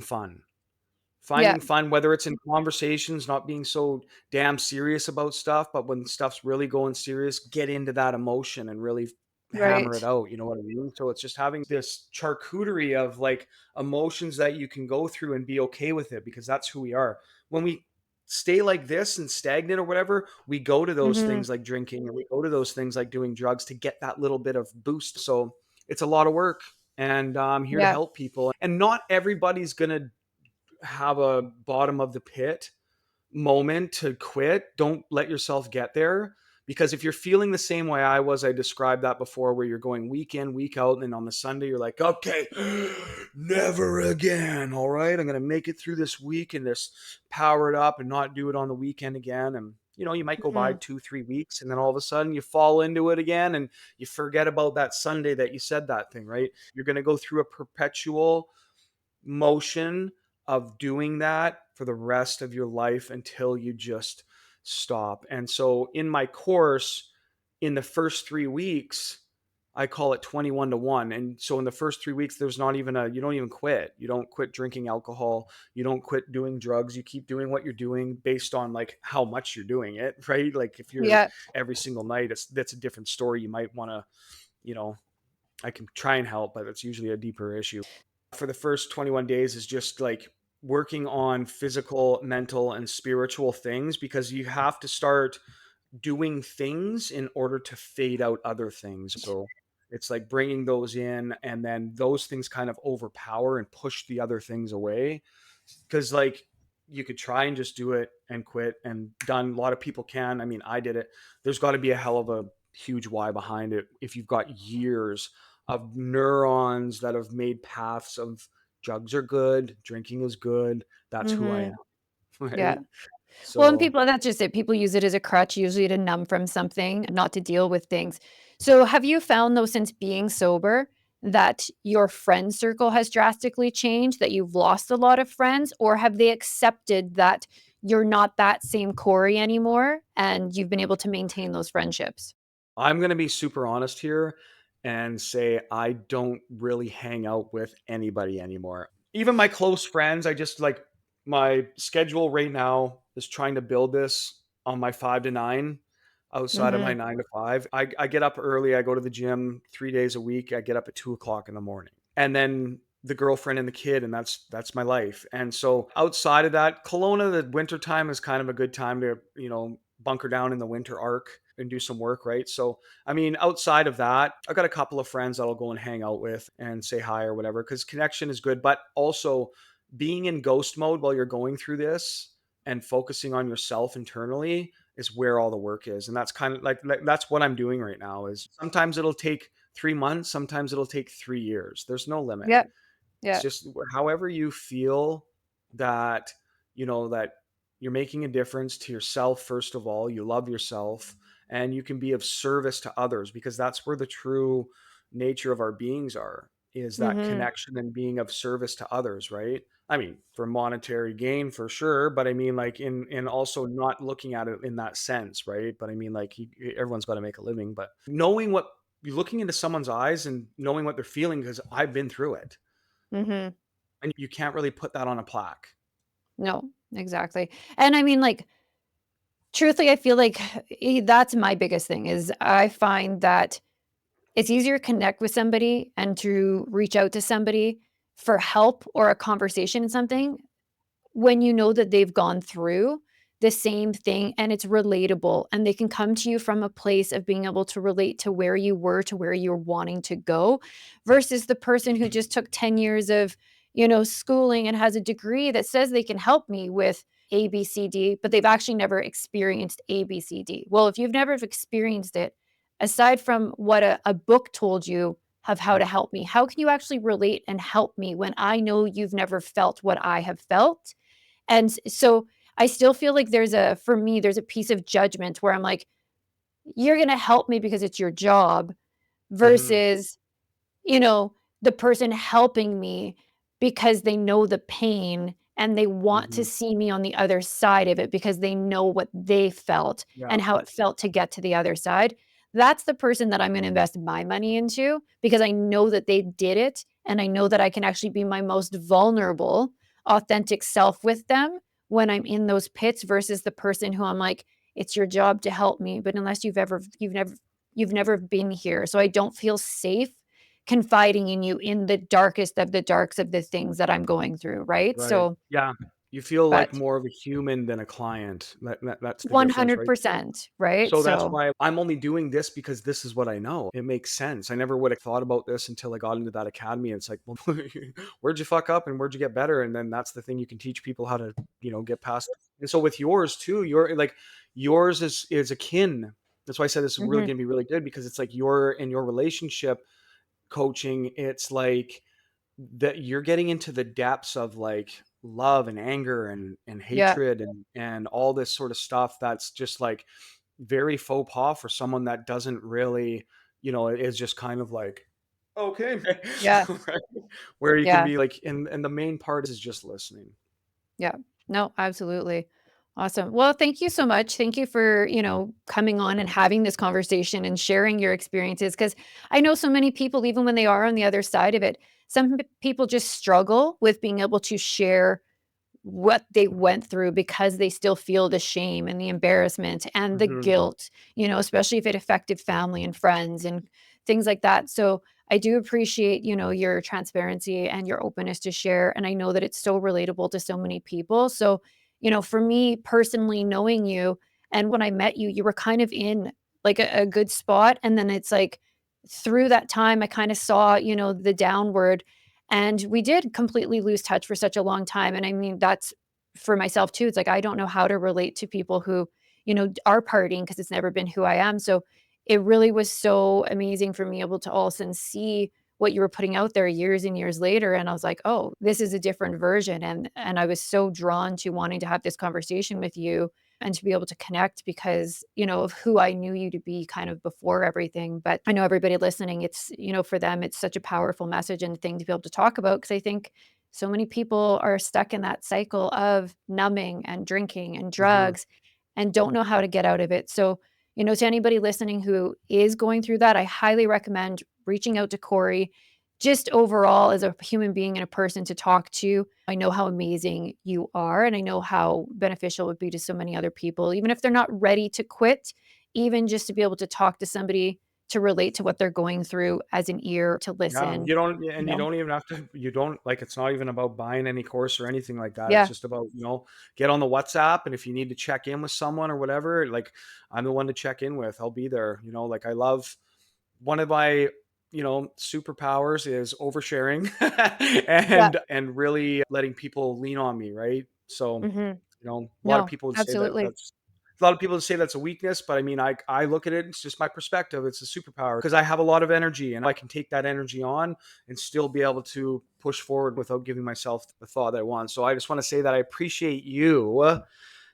fun, whether it's in conversations, not being so damn serious about stuff, but when stuff's really going serious, get into that emotion and really hammer it Right. out. You know what I mean? So it's just having this charcuterie of like emotions that you can go through and be okay with it, because that's who we are. When we stay like this and stagnant or whatever, we go to those Mhm. things like drinking, and we go to those things like doing drugs to get that little bit of boost. So it's a lot of work, and I'm here to Yeah. help people. And not everybody's going to have a bottom of the pit moment to quit. Don't let yourself get there, because if you're feeling the same way I was, I described that before, where you're going week in, week out, and then on the Sunday you're like, okay, never again. All right, I'm gonna make it through this week and just power it up and not do it on the weekend again. And you might go by Mhm. 2-3 weeks, and then all of a sudden you fall into it again and you forget about that Sunday that you said that thing, right? You're gonna go through a perpetual motion of doing that for the rest of your life until you just stop. And so in my course, in the first 3 weeks, I call it 21 to 1. And so in the first 3 weeks, there's not even you don't even quit. You don't quit drinking alcohol. You don't quit doing drugs. You keep doing what you're doing based on like how much you're doing it, right? Like if you're Yeah. every single night, that's a different story. You might want to, you know, I can try and help, but it's usually a deeper issue. For the first 21 days is just like working on physical, mental, and spiritual things, because you have to start doing things in order to fade out other things. So it's like bringing those in, and then those things kind of overpower and push the other things away. Because like you could try and just do it and quit and done. A lot of people can. I mean, I did it. There's got to be a hell of a huge why behind it if you've got years of neurons that have made paths of drugs are good, drinking is good. That's who I Mhm. am, Yeah. right? Well, and So people that's just it. People use it as a crutch, usually to numb from something, not to deal with things. So, have you found though, since being sober, that your friend circle has drastically changed, that you've lost a lot of friends, or have they accepted that you're not that same Corey anymore and you've been able to maintain those friendships? I'm going to be super honest here and say I don't really hang out with anybody anymore. Even my close friends, I just like my schedule right now is trying to build this on my 5 to 9 outside of my Mhm. 9 to 5. I get up early. I go to the gym 3 days a week. I get up at 2 o'clock in the morning. and then the girlfriend and the kid, and that's my life. And so outside of that, Kelowna, the winter time is kind of a good time to, bunker down in the winter arc and do some work, right? So I mean, outside of that, I've got a couple of friends that I'll go and hang out with and say hi or whatever, because connection is good. But also being in ghost mode while you're going through this and focusing on yourself internally is where all the work is. And that's kind of like that's what I'm doing right now. Is sometimes it'll take 3 months, sometimes it'll take 3 years. There's no limit. Yep. It's Yeah. just however you feel that, that you're making a difference to yourself. First of all, you love yourself, and you can be of service to others, because that's where the true nature of our beings are, is that Mhm. connection and being of service to others, right? I mean, for monetary gain for sure, but I mean, like, in also not looking at it in that sense, right? But I mean, like, everyone's got to make a living, but knowing what you're looking into someone's eyes and knowing what they're feeling, because I've been through it, Mhm. and you can't really put that on a plaque. No, exactly. And I mean, like, truthfully, I feel like that's my biggest thing is I find that it's easier to connect with somebody and to reach out to somebody for help or a conversation in something when you know that they've gone through the same thing and it's relatable and they can come to you from a place of being able to relate to where you were to where you're wanting to go versus the person who just took 10 years of, schooling and has a degree that says they can help me with ABCD, but they've actually never experienced ABCD. Well, if you've never experienced it, aside from what a book told you of how to help me, how can you actually relate and help me when I know you've never felt what I have felt? And so I still feel like for me, there's a piece of judgment where I'm like, you're going to help me because it's your job Mhm, versus you know, the person helping me because they know the pain and they want to mhm. see me on the other side of it because they know what they felt Yeah, and how it felt to get to the other side. That's the person that I'm going to invest my money into because I know that they did it and I know that I can actually be my most vulnerable, authentic self with them when I'm in those pits versus the person who I'm like, it's your job to help me, but unless you've never been here. So I don't feel safe confiding in you in the darkest of the darks of the things that I'm going through, right? right. So, Yeah. You feel like but more of a human than a client. That's the difference, right? 100%, right? So that's So why I'm only doing this, because this is what I know. It makes sense. I never would have thought about this until I got into that academy. It's like, well, where'd you fuck up and where'd you get better? And then that's the thing, you can teach people how to, get past. And so with yours too, yours is akin. That's why I said this is really mhm, going to be really good, because it's like you're in your relationship coaching. It's like that you're getting into the depths of like love and anger and yeah, hatred and all this sort of stuff that's just like very faux pas for someone that doesn't really, is just kind of like, okay. yeah, Right? Where you can yeah, be like, and the main part is just listening. yeah. No, absolutely. Awesome. Well, thank you so much. Thank you for, coming on and having this conversation and sharing your experiences because I know so many people, even when they are on the other side of it, some people just struggle with being able to share what they went through because they still feel the shame and the embarrassment and the Hmm. guilt, especially if it affected family and friends and things like that. So I do appreciate, your transparency and your openness to share. And I know that it's so relatable to so many people. So, for me personally, knowing you and when I met you, you were kind of in like a good spot. And then it's like through that time, I kind of saw, the downward and we did completely lose touch for such a long time, and I mean, that's for myself too, it's like I don't know how to relate to people who, are partying because it's never been who I am, so it really was so amazing for me able to all of a sudden see what you were putting out there years and years later, and I was like, "Oh, this is a different version," and I was so drawn to wanting to have this conversation with you and to be able to connect because, of who I knew you to be kind of before everything. But I know everybody listening, it's, for them, it's such a powerful message and thing to be able to talk about because I think so many people are stuck in that cycle of numbing and drinking and Hmm. drugs and don't know how to get out of it. So, to anybody listening who is going through that, I highly recommend reaching out to Corey just overall as a human being and a person to talk to. I know how amazing you are, and I know how beneficial it would be to so many other people, even if they're not ready to quit, even just to be able to talk to somebody, to relate to what they're going through as an ear to Yeah, listen, you you know? don't even have to, you don't like, it's not even about buying any course or anything like that. It's Yeah, just about, get on the WhatsApp, and if you need to check in with someone or whatever, like, I'm the one to check in with. I'll be there. Like, I love, one of my, superpowers is oversharing yeah, and really letting people lean on me, right? So, mhm. a lot of No, people would say that absolutely. that's a lot of people would say that's a weakness, but I mean, I look at it, it's just my perspective. It's a superpower because I have a lot of energy and I can take that energy on and still be able to push forward without giving myself the thought that I want. So I just want to say that I appreciate you,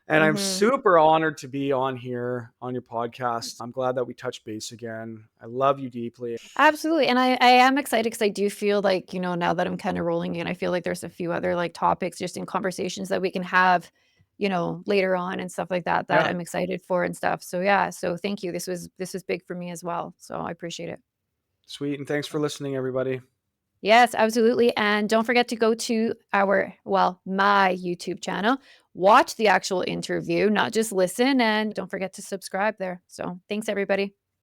and I'm Mhm. super honored to be on here on your podcast. I'm glad that we touched base again. I love you deeply. Absolutely, and I am excited because I do feel like, now that I'm kinda rolling in, I feel like there's a few other, like, topics just in conversations that we can have, later on and stuff like that, that Yeah, I'm excited for and stuff. So, yeah, so thank you. This was big for me as well, so I appreciate it. sweet. And thanks for listening, everybody. Yes, absolutely, and don't forget to go to my YouTube channel, watch the actual interview, not just listen, and don't forget to subscribe there. So, thanks, everybody.